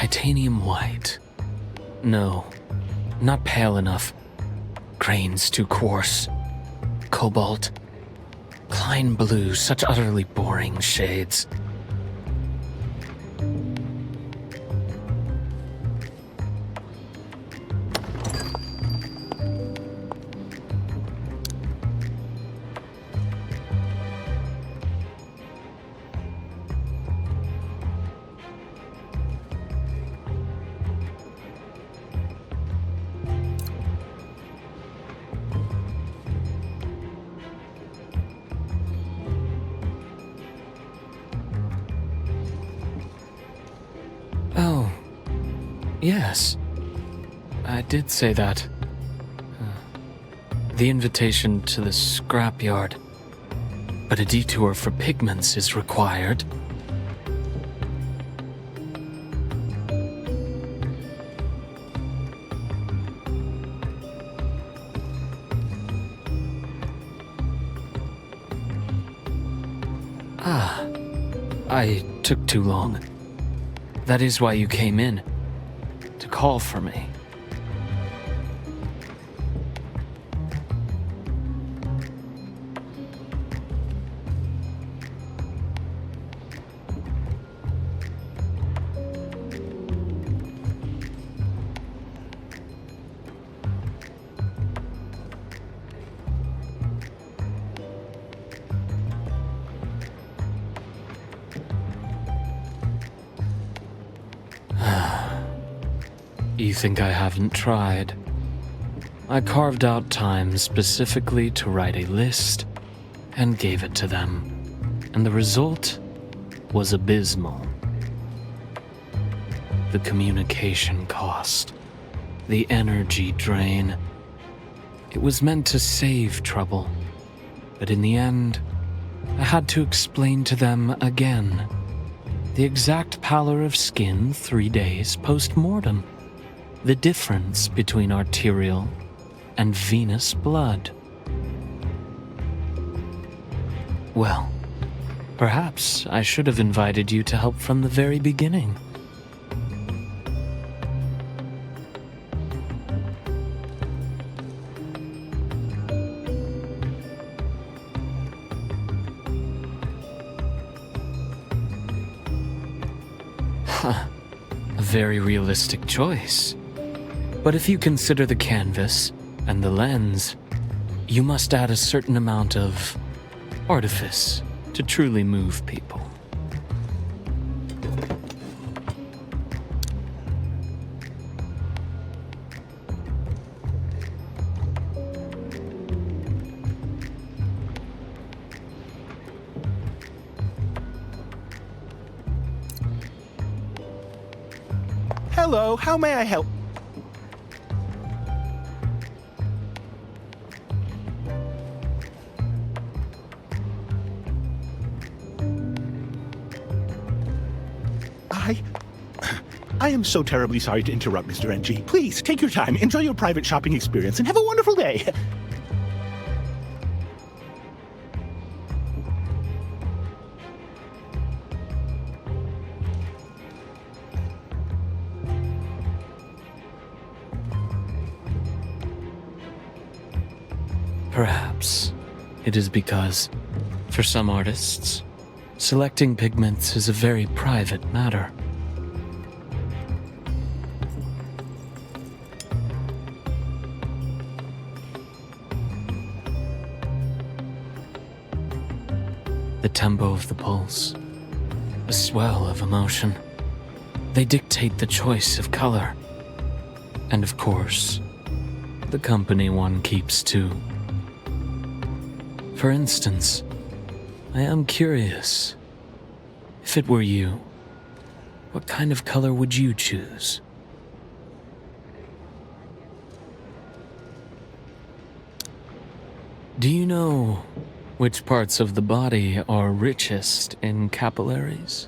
Titanium white. No, not pale enough. Grains too coarse. Cobalt. Klein blue, such utterly boring shades. Oh, yes. I did say that. The invitation to the scrapyard. But a detour for pigments is required. Ah, I took too long. That is why you came in, to call for me. You think I haven't tried? I carved out time specifically to write a list and gave it to them, and the result was abysmal. The communication cost, the energy drain. It was meant to save trouble, but in the end, I had to explain to them again the exact pallor of skin 3 days post-mortem. The difference between arterial and venous blood. Well, perhaps I should have invited you to help from the very beginning. Huh, a very realistic choice. But if you consider the canvas and the lens, you must add a certain amount of artifice to truly move people. Hello, how may I help? I am so terribly sorry to interrupt, Mr. NG. Please, take your time, enjoy your private shopping experience, and have a wonderful day. Perhaps it is because, for some artists, selecting pigments is a very private matter. The tempo of the pulse, the swell of emotion, they dictate the choice of color. And of course, the company one keeps too. For instance, I am curious. If it were you, what kind of color would you choose? Do you know which parts of the body are richest in capillaries?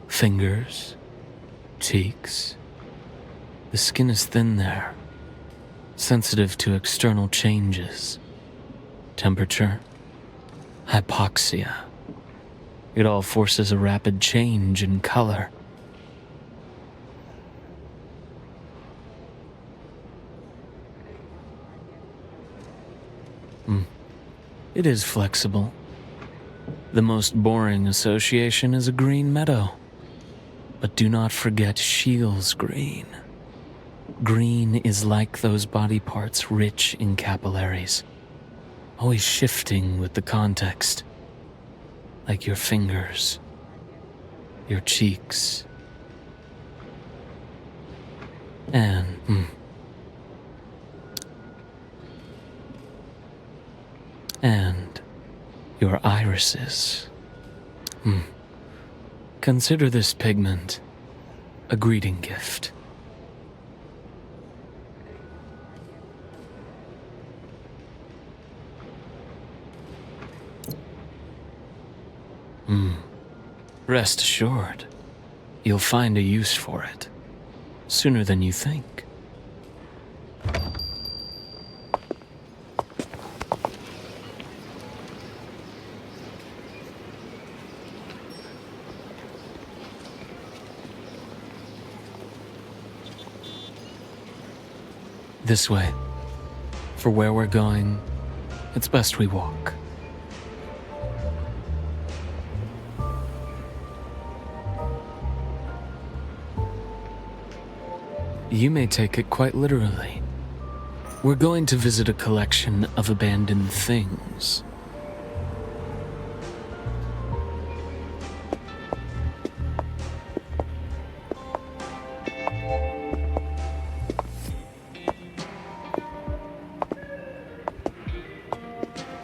Fingers, cheeks. The skin is thin there, sensitive to external changes, temperature, hypoxia. It all forces a rapid change in color. It is flexible. The most boring association is a green meadow. But do not forget Shields green. Green is like those body parts rich in capillaries, always shifting with the context, like your fingers, your cheeks, and your irises. Consider this pigment a greeting gift. Rest assured, you'll find a use for it sooner than you think. This way. For where we're going, it's best we walk. You may take it quite literally. We're going to visit a collection of abandoned things.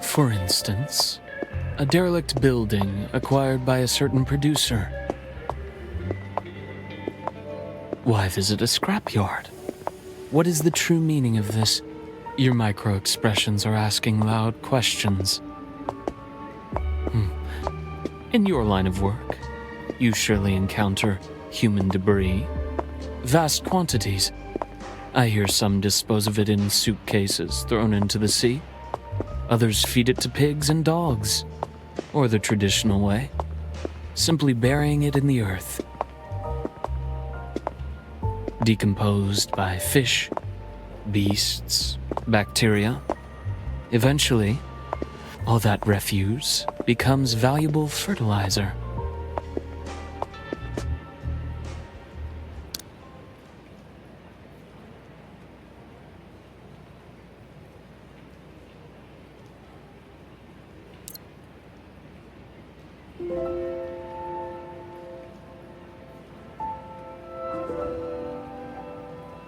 For instance, a derelict building acquired by a certain producer. Why visit a scrapyard? What is the true meaning of this? Your micro-expressions are asking loud questions. In your line of work, you surely encounter human debris. Vast quantities. I hear some dispose of it in suitcases thrown into the sea. Others feed it to pigs and dogs. Or the traditional way, simply burying it in the earth. Decomposed by fish, beasts, bacteria. Eventually, all that refuse becomes valuable fertilizer.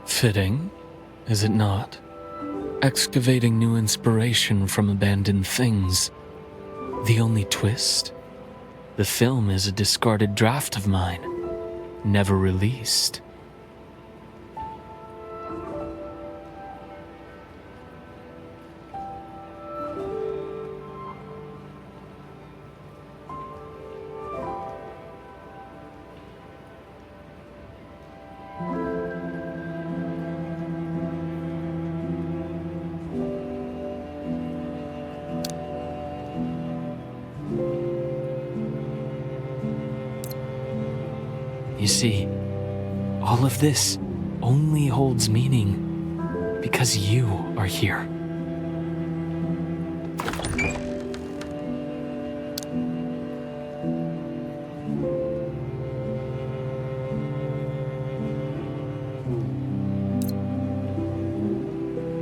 Fitting, is it not? Excavating new inspiration from abandoned things. The only twist? The film is a discarded draft of mine, never released. You see, all of this only holds meaning because you are here.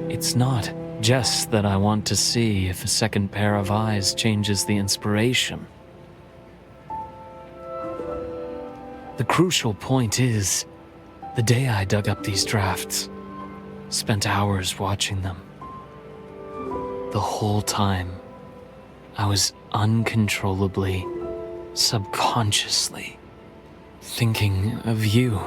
It's not just that I want to see if a second pair of eyes changes the inspiration. The crucial point is, the day I dug up these drafts, spent hours watching them. The whole time, I was uncontrollably, subconsciously, thinking of you.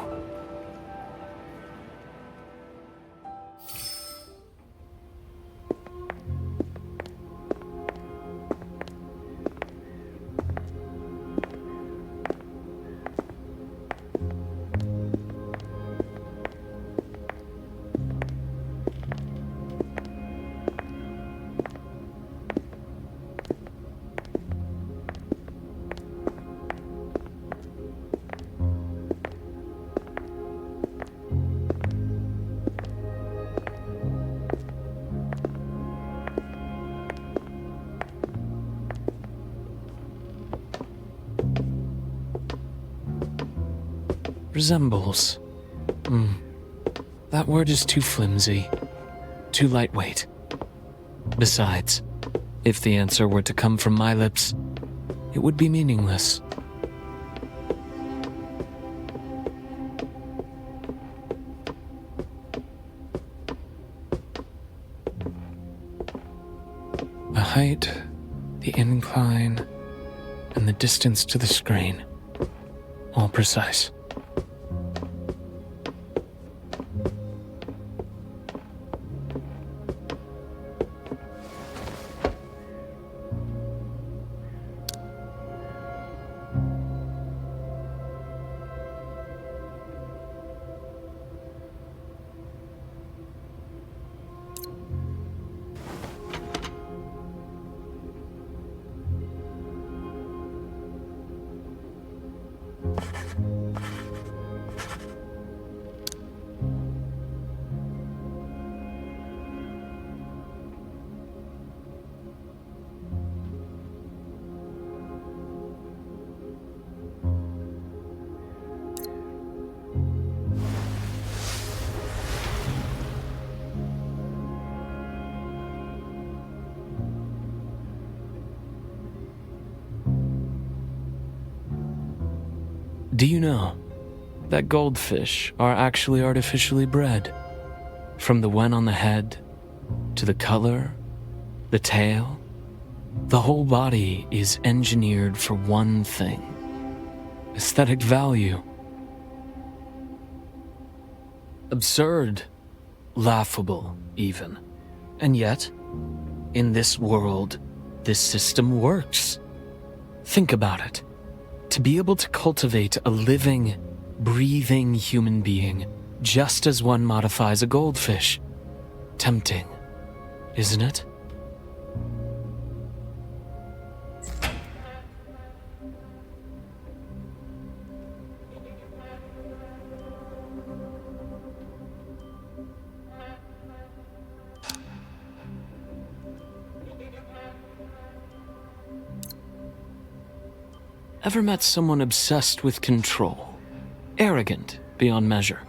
Resembles. That word is too flimsy, too lightweight. Besides, if the answer were to come from my lips, it would be meaningless. The height, the incline, and the distance to the screen. All precise. Do you know that goldfish are actually artificially bred? From the wen on the head, to the color, the tail, the whole body is engineered for one thing: aesthetic value. Absurd, laughable even. And yet, in this world, this system works. Think about it. To be able to cultivate a living, breathing human being, just as one modifies a goldfish. Tempting, isn't it? Ever met someone obsessed with control? Arrogant beyond measure?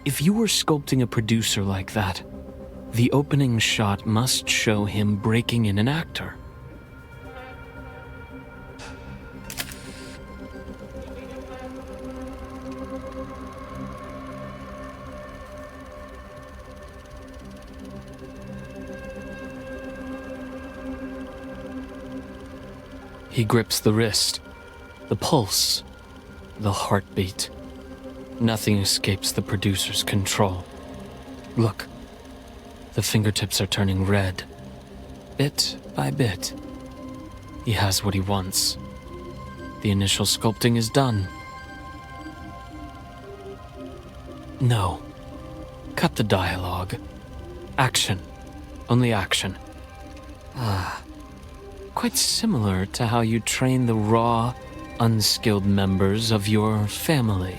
If you were sculpting a producer like that, the opening shot must show him breaking in an actor. He grips the wrist, the pulse, the heartbeat. Nothing escapes the producer's control. Look, the fingertips are turning red, bit by bit. He has what he wants. The initial sculpting is done. No. Cut the dialogue. Action. Only action. Quite similar to how you train the raw, unskilled members of your family.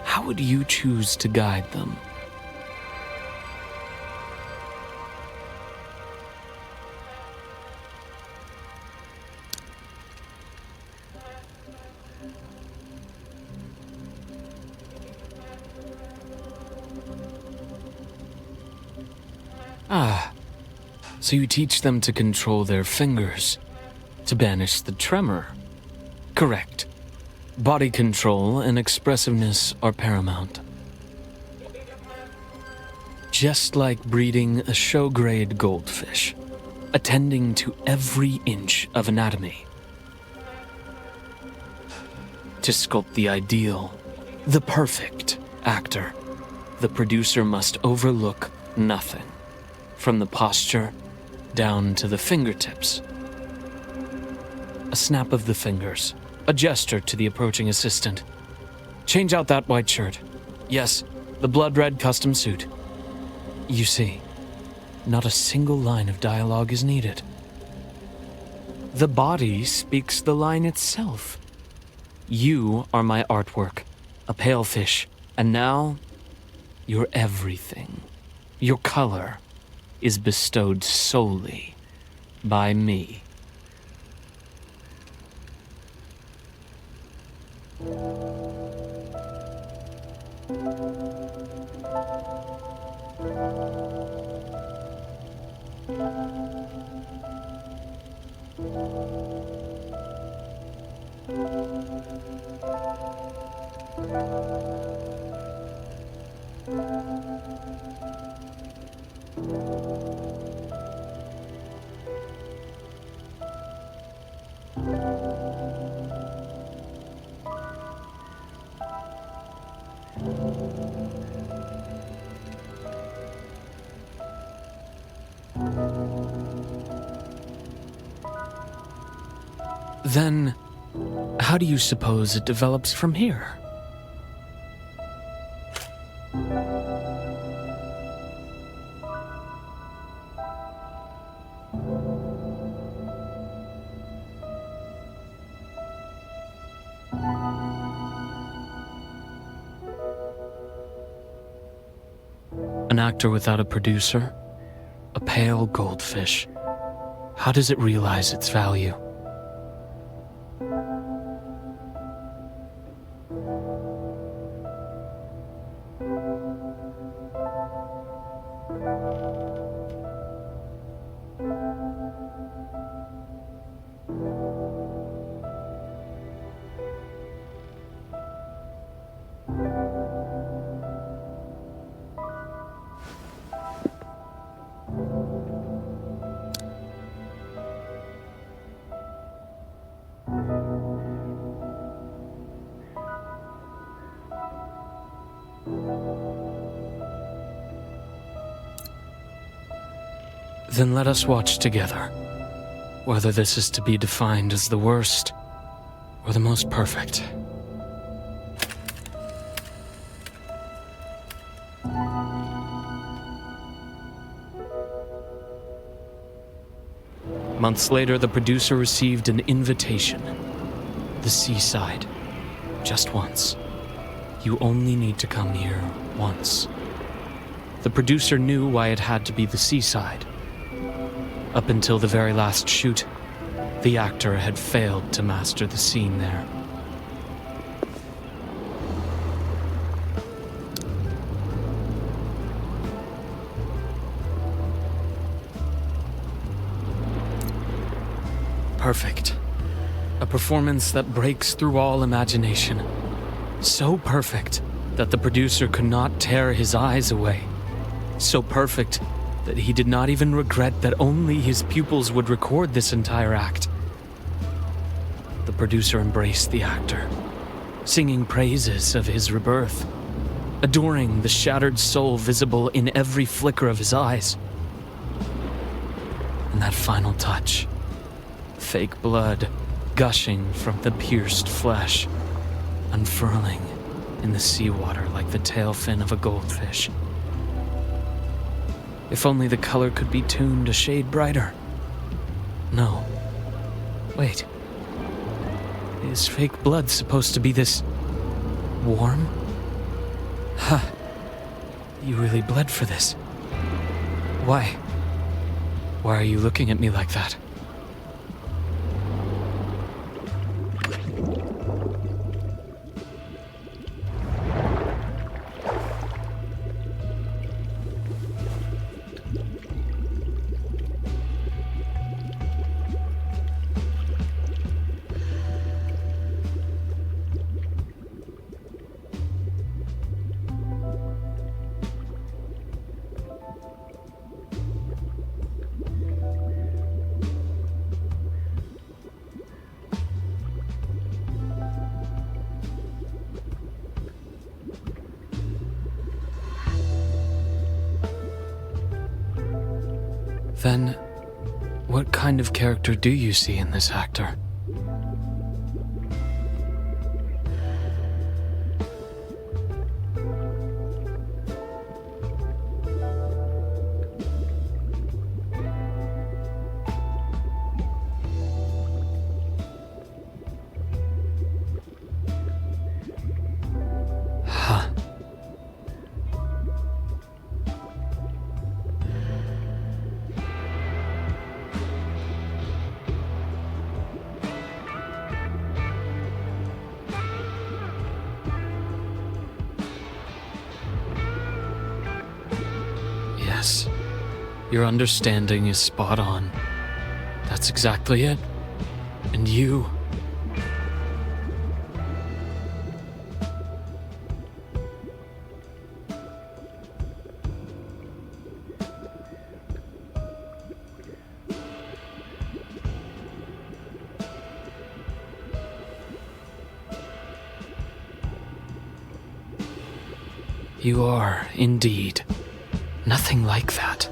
How would you choose to guide them? So you teach them to control their fingers, to banish the tremor. Correct. Body control and expressiveness are paramount. Just like breeding a show-grade goldfish, attending to every inch of anatomy. To sculpt the ideal, the perfect actor, the producer must overlook nothing, from the posture down to the fingertips. A snap of the fingers, a gesture to the approaching assistant. Change out that white shirt. Yes, the blood-red custom suit. You see, not a single line of dialogue is needed. The body speaks the line itself. You are my artwork, a pale fish, and now you're everything. Your color is bestowed solely by me. Then, how do you suppose it develops from here? An actor without a producer? A pale goldfish. How does it realize its value? Then let us watch together, whether this is to be defined as the worst or the most perfect. Months later, the producer received an invitation. The seaside. Just once. You only need to come here once. The producer knew why it had to be the seaside. Up until the very last shoot, the actor had failed to master the scene there. Perfect. A performance that breaks through all imagination. So perfect that the producer could not tear his eyes away. So perfect that he did not even regret that only his pupils would record this entire act. The producer embraced the actor, singing praises of his rebirth, adoring the shattered soul visible in every flicker of his eyes. And that final touch, fake blood gushing from the pierced flesh, unfurling in the seawater like the tail fin of a goldfish. If only the color could be tuned a shade brighter. No. Wait. Is fake blood supposed to be this warm? Huh. You really bled for this. Why? Why are you looking at me like that? Then, what kind of character do you see in this actor? Huh. Yes, your understanding is spot on. That's exactly it. And you You are, indeed. Nothing like that.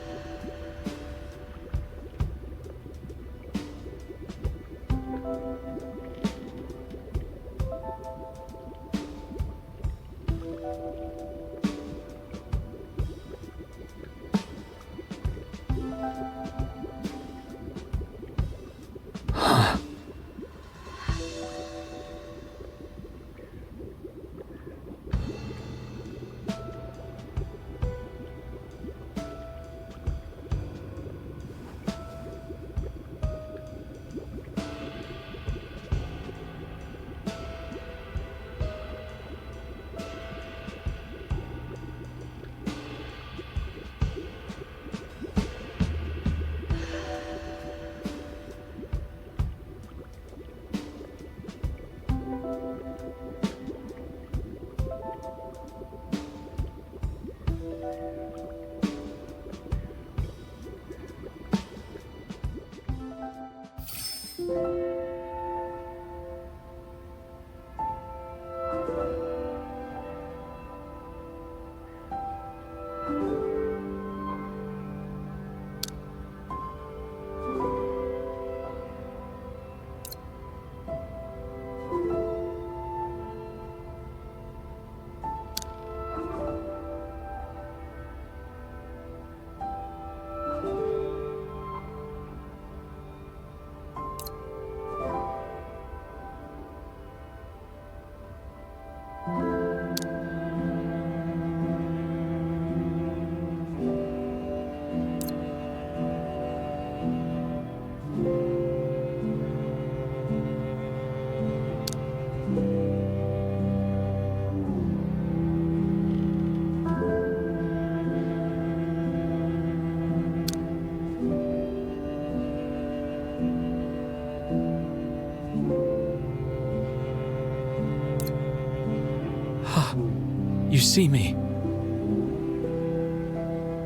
You see me.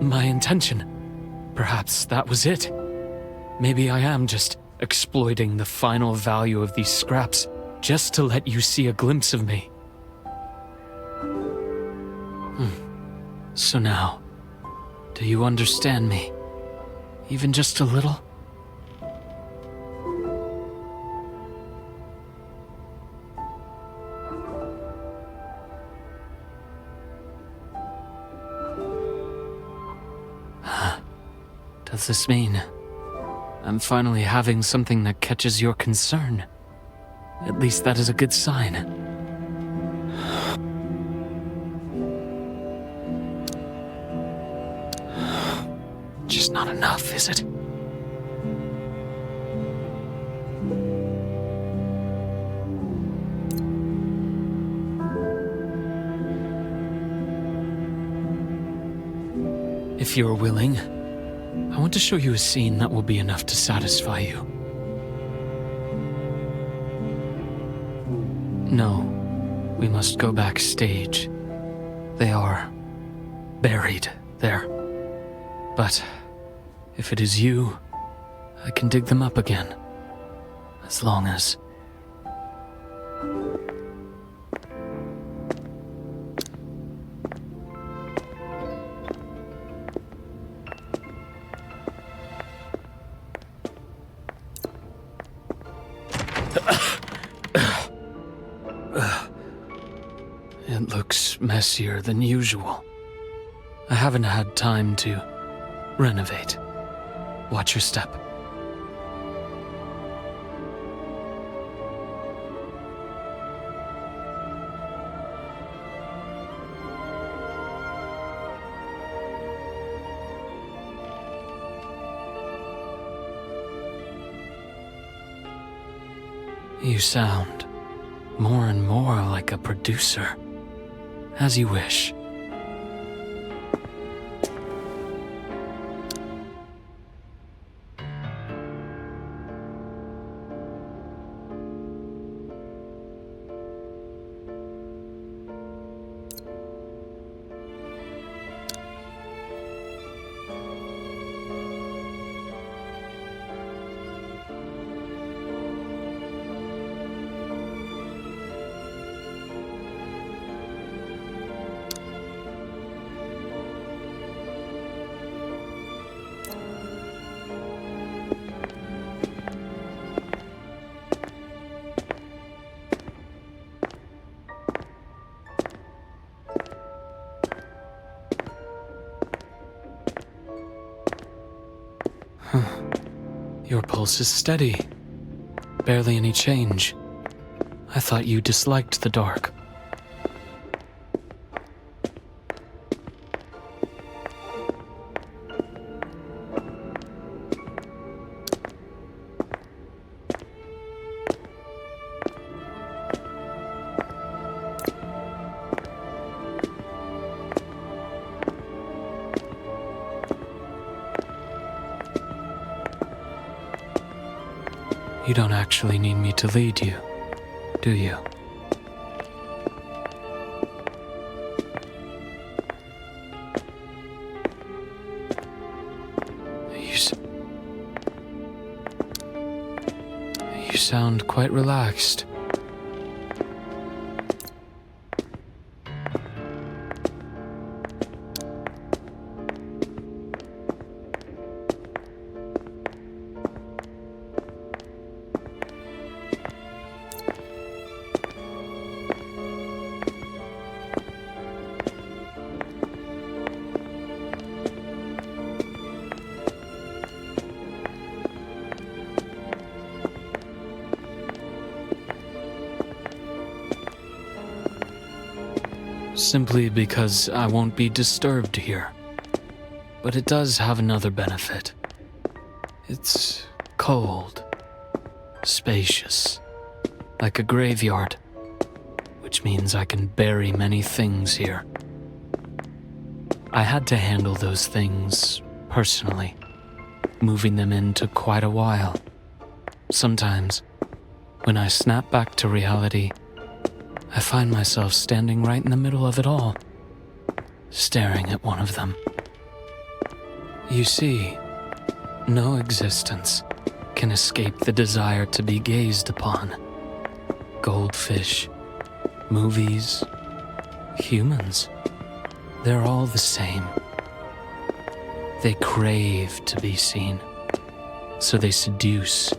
My intention. Perhaps that was it. Maybe I am just exploiting the final value of these scraps just to let you see a glimpse of me. So now, do you understand me? Even just a little? Does this mean I'm finally having something that catches your concern? At least that is a good sign. Just not enough, is it? If you're willing, I want to show you a scene that will be enough to satisfy you. No, we must go backstage. They are buried there. But if it is you, I can dig them up again. As long as... It looks messier than usual. I haven't had time to renovate. Watch your step. You sound more and more like a producer. As you wish. Your pulse is steady. Barely any change. I thought you disliked the dark. You don't actually need me to lead you, do you? You sound quite relaxed. Simply because I won't be disturbed here. But it does have another benefit. It's cold, spacious, like a graveyard, which means I can bury many things here. I had to handle those things personally, moving them in took quite a while. Sometimes, when I snap back to reality, I find myself standing right in the middle of it all, staring at one of them. You see, no existence can escape the desire to be gazed upon. Goldfish, movies, humans, they're all the same. They crave to be seen, so they seduce,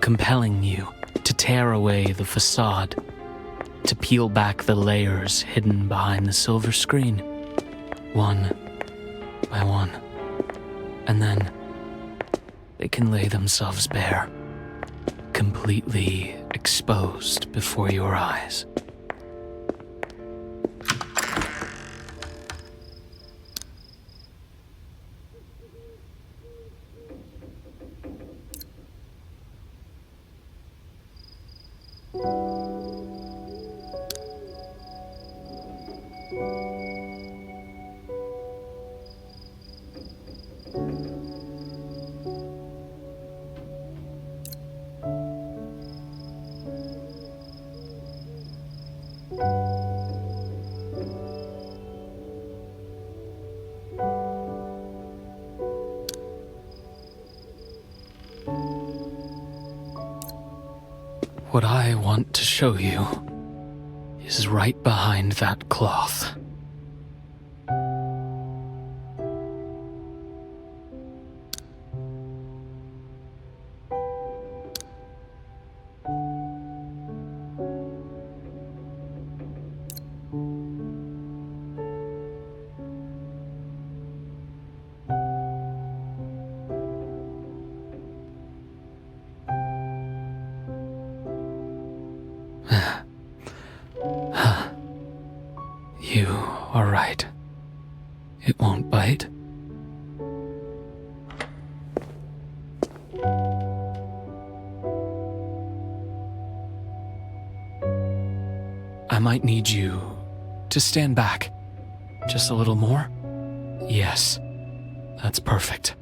compelling you to tear away the facade, to peel back the layers hidden behind the silver screen, one by one. And then they can lay themselves bare, completely exposed before your eyes. What I want to show you is right behind that cloth. You are right. It won't bite. I might need you to stand back. Just a little more? Yes, that's perfect.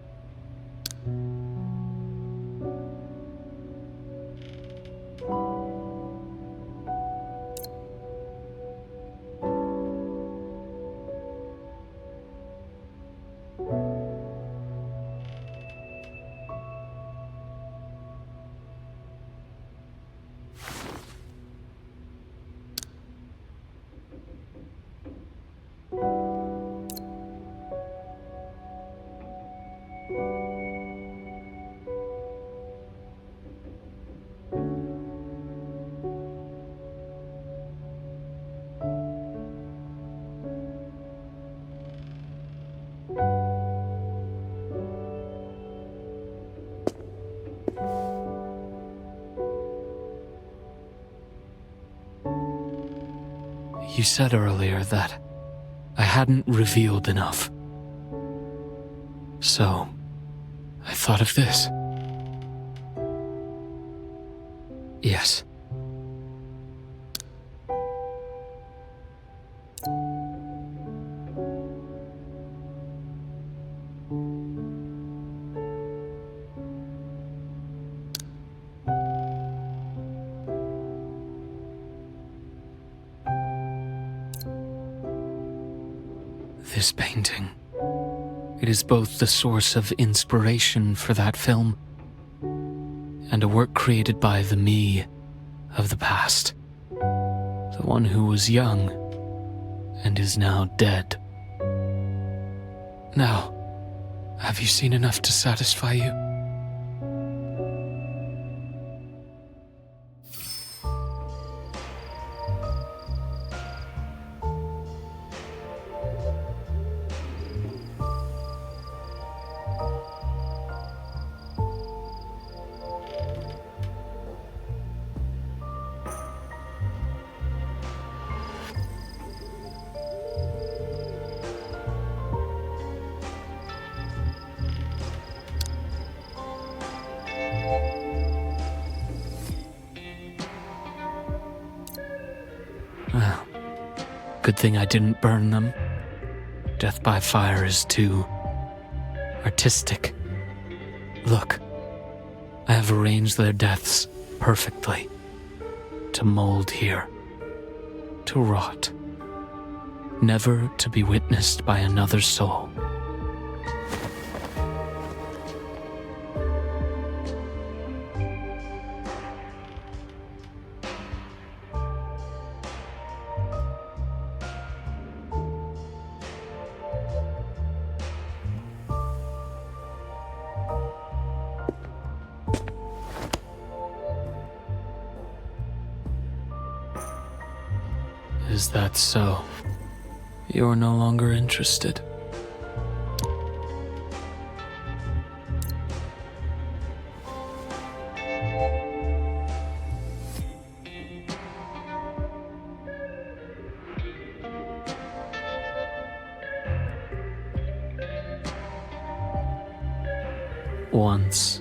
You said earlier that I hadn't revealed enough. So, I thought of this. Yes. This painting. It is both the source of inspiration for that film and a work created by the me of the past. The one who was young and is now dead. Now, have you seen enough to satisfy you? Well, good thing I didn't burn them. Death by fire is too artistic. Look, I have arranged their deaths perfectly. To mold here. To rot. Never to be witnessed by another soul. Is that so? You're no longer interested? Once.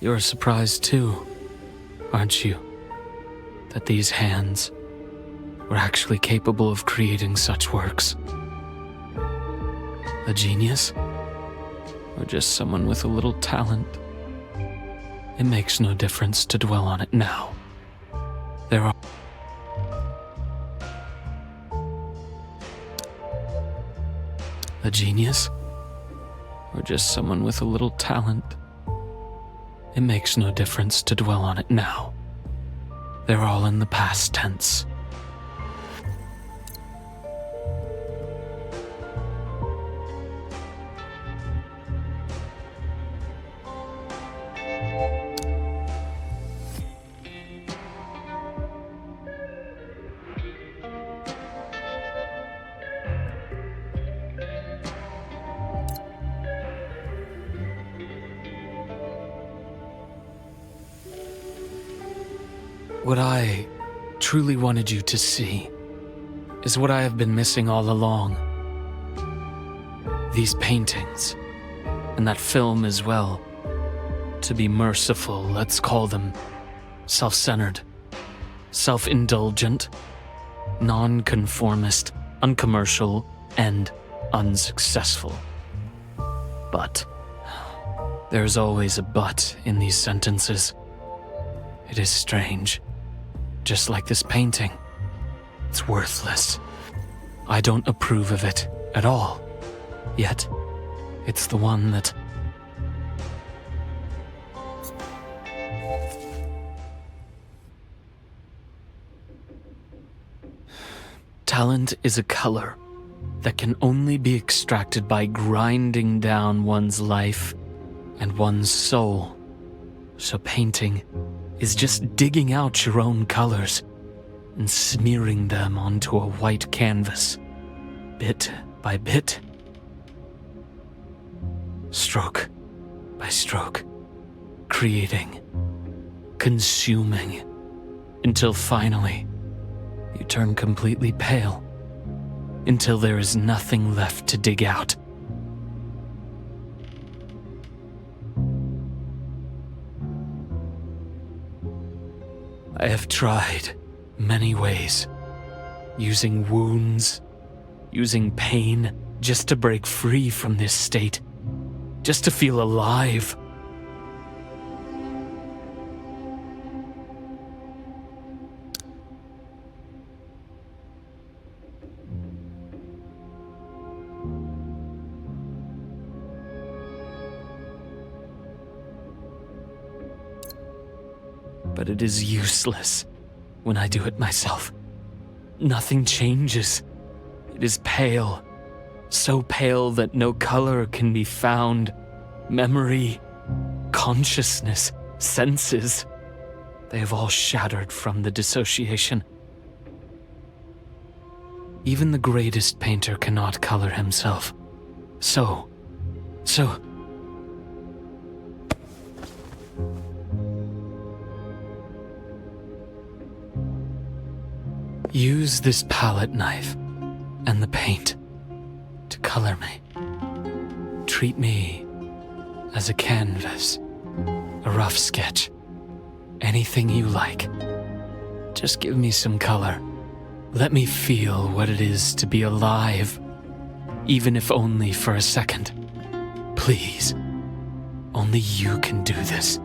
You're surprised too, aren't you? That these hands were actually capable of creating such works. A genius? Or just someone with a little talent? It makes no difference to dwell on it now. There are... A genius? Or just someone with a little talent? It makes no difference to dwell on it now. They're all in the past tense. What I truly wanted you to see is what I have been missing all along. These paintings, and that film as well. To be merciful, let's call them self-centered, self-indulgent, non-conformist, uncommercial, and unsuccessful. But there's always a but in these sentences. It is strange. Just like this painting. It's worthless. I don't approve of it at all. Yet, it's the one that... Talent is a color that can only be extracted by grinding down one's life and one's soul. So painting is just digging out your own colors and smearing them onto a white canvas, bit by bit, stroke by stroke, creating, consuming, until finally You turn completely pale until there is nothing left to dig out. I have tried many ways, using wounds, using pain, just to break free from this state, just to feel alive. But it is useless when I do it myself. Nothing changes. It is pale, so pale that no color can be found. Memory, consciousness, senses, they have all shattered from the dissociation. Even the greatest painter cannot color himself. So... use this palette knife and the paint to color me. Treat me as a canvas, a rough sketch, anything you like. Just give me some color. Let me feel what it is to be alive, even if only for a second. Please, only you can do this.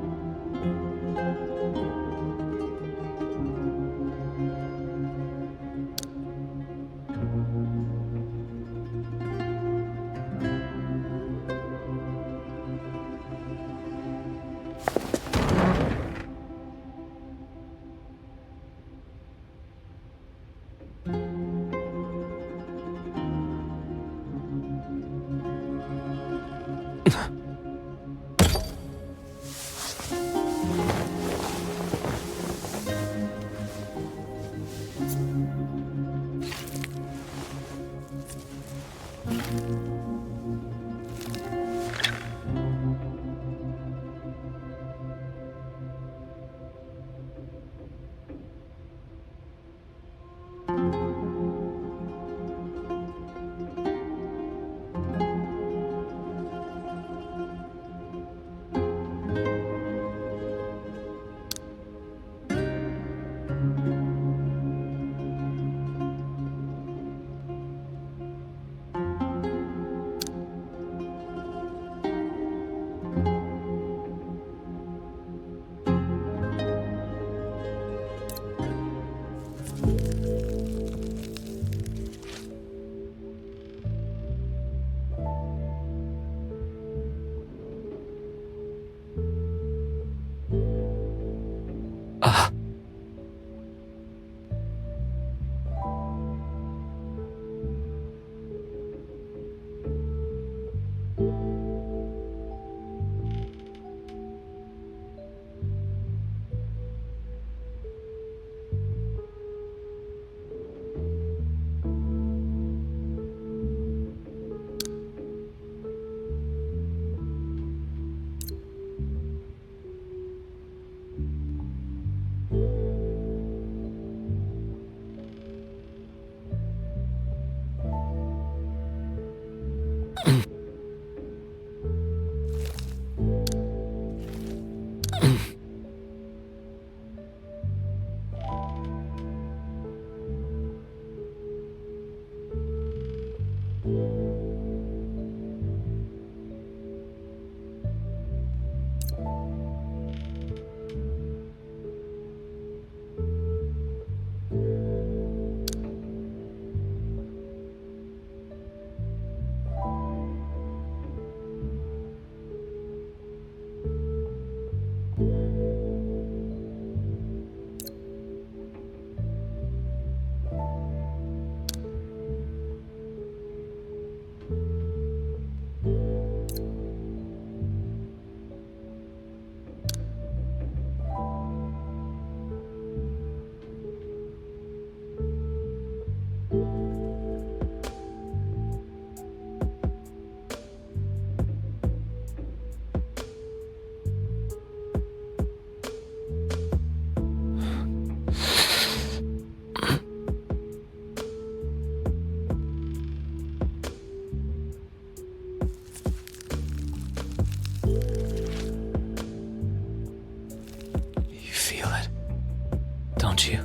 don't you?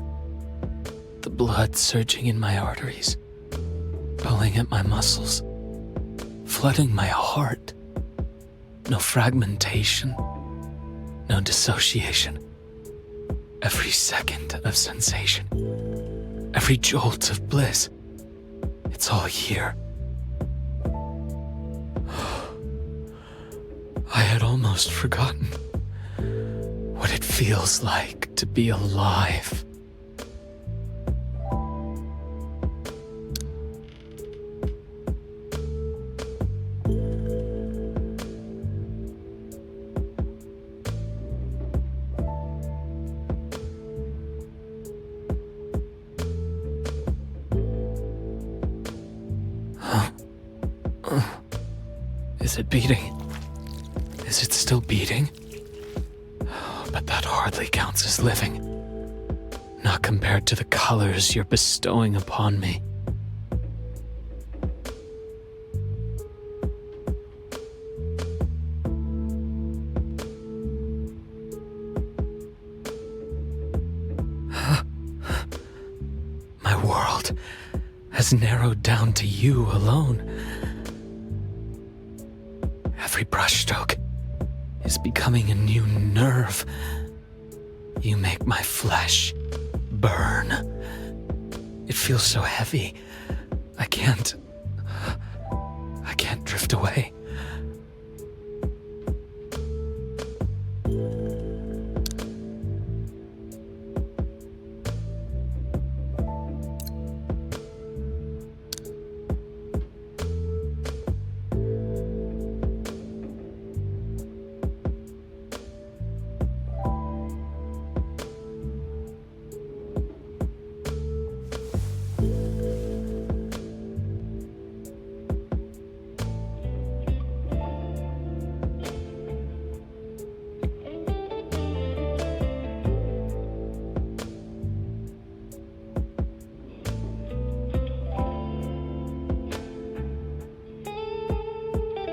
The blood surging in my arteries, pulling at my muscles, flooding my heart. No fragmentation, no dissociation. Every second of sensation, every jolt of bliss, it's all here. I had almost forgotten what it feels like to be alive. Is it beating? Is it still beating? But that hardly counts as living. Not compared to the colors you're bestowing upon me. My world has narrowed down to you alone. Every brushstroke is becoming a new nerve. You make my flesh burn. It feels so heavy. I can't drift away.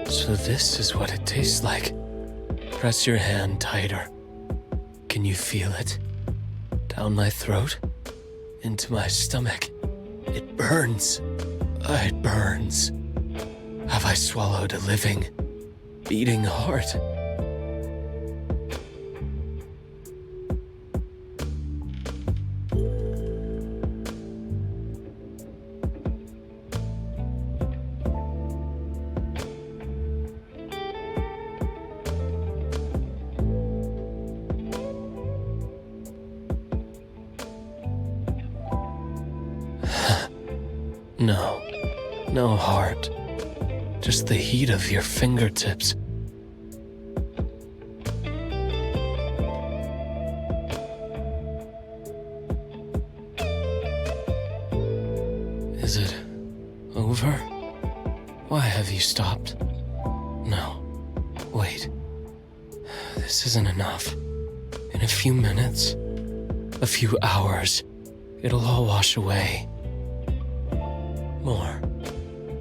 So this is what it tastes like. Press your hand tighter. Can you feel it? Down my throat? Into my stomach. It burns. It burns. Have I swallowed a living, beating heart? No heart. Just the heat of your fingertips. Is it over? Why have you stopped? No. Wait. This isn't enough. In a few minutes, a few hours, it'll all wash away. More.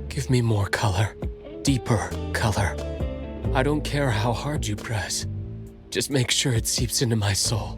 Give me more color. Deeper color. I don't care how hard you press. Just make sure it seeps into my soul.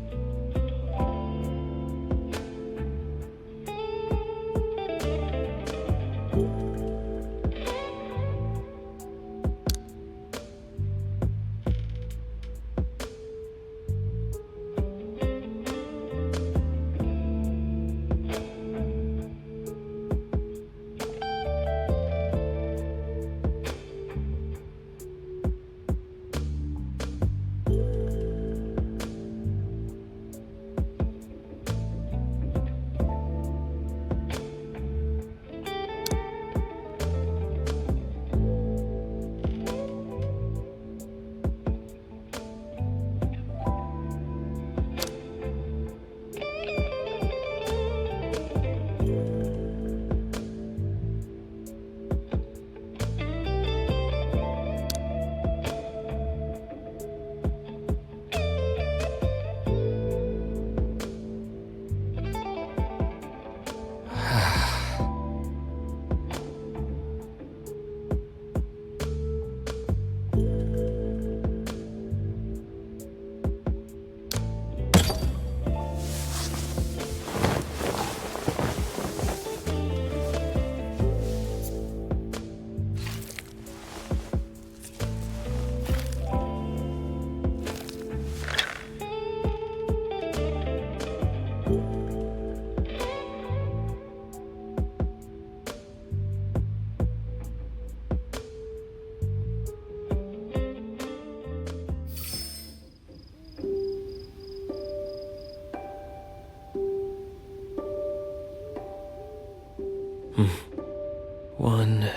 1,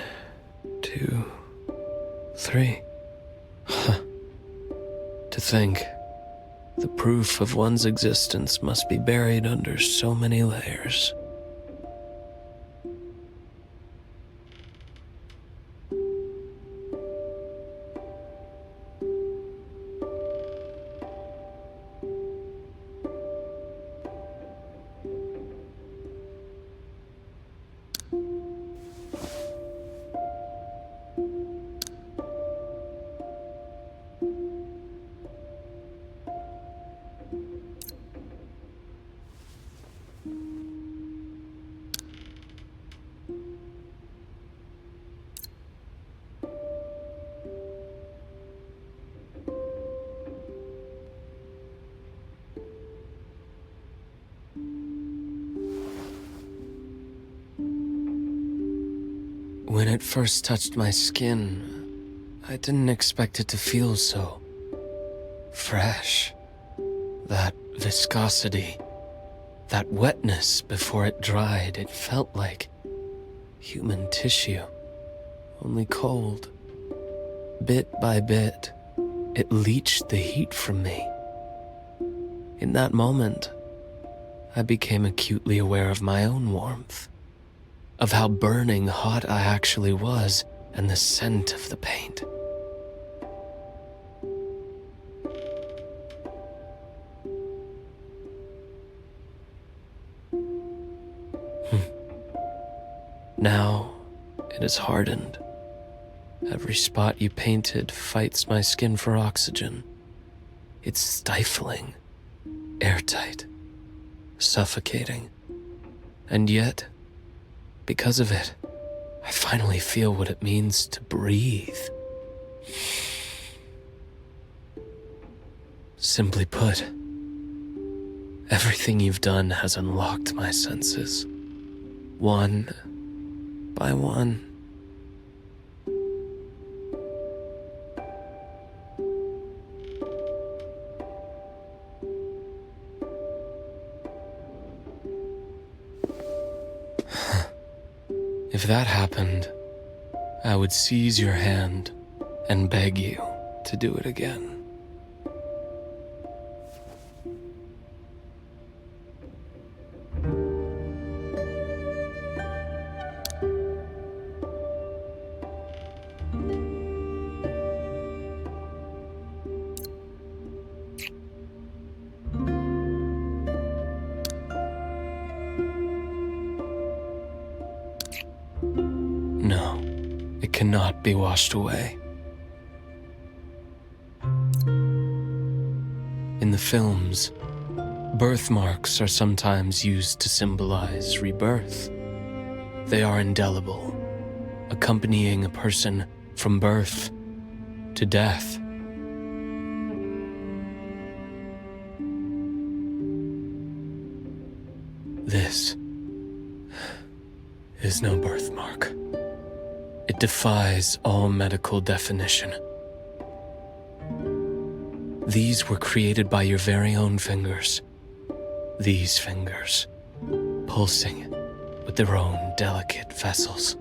2, 3. Huh. To think, the proof of one's existence must be buried under so many layers. When it first touched my skin, I didn't expect it to feel so fresh. That viscosity, that wetness before it dried, it felt like human tissue, only cold. Bit by bit, it leached the heat from me. In that moment, I became acutely aware of my own warmth, of how burning hot I actually was, and the scent of the paint. Now, it is hardened. Every spot you painted fights my skin for oxygen. It's stifling, airtight, suffocating. And yet, because of it, I finally feel what it means to breathe. Simply put, everything you've done has unlocked my senses, one by one. If that happened, I would seize your hand and beg you to do it again. No, it cannot be washed away. In the films, birthmarks are sometimes used to symbolize rebirth. They are indelible, accompanying a person from birth to death. This is no birthmark. It defies all medical definition. These were created by your very own fingers. These fingers, pulsing with their own delicate vessels.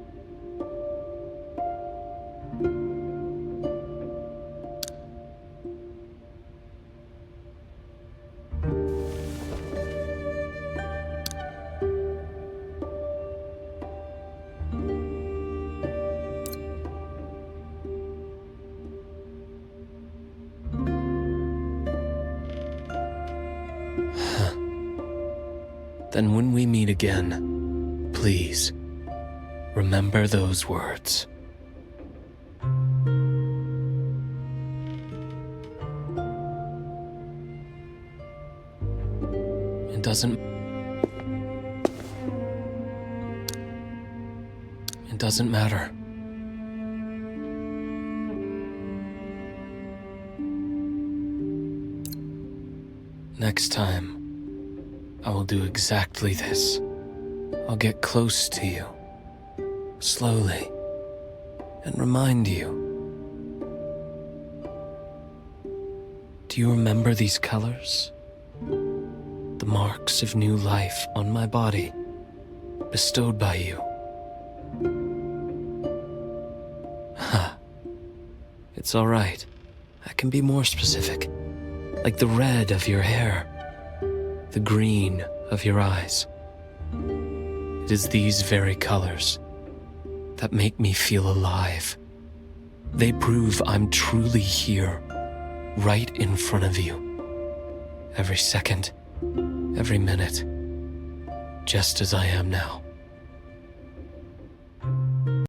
Then when we meet again, please, remember those words. It doesn't matter. Next time, I will do exactly this. I'll get close to you, slowly, and remind you. Do you remember these colors? The marks of new life on my body, bestowed by you, It's all right. I can be more specific. Like the red of your hair, the green of your eyes. It is these very colors that make me feel alive. They prove I'm truly here, right in front of you. Every second, every minute, just as I am now.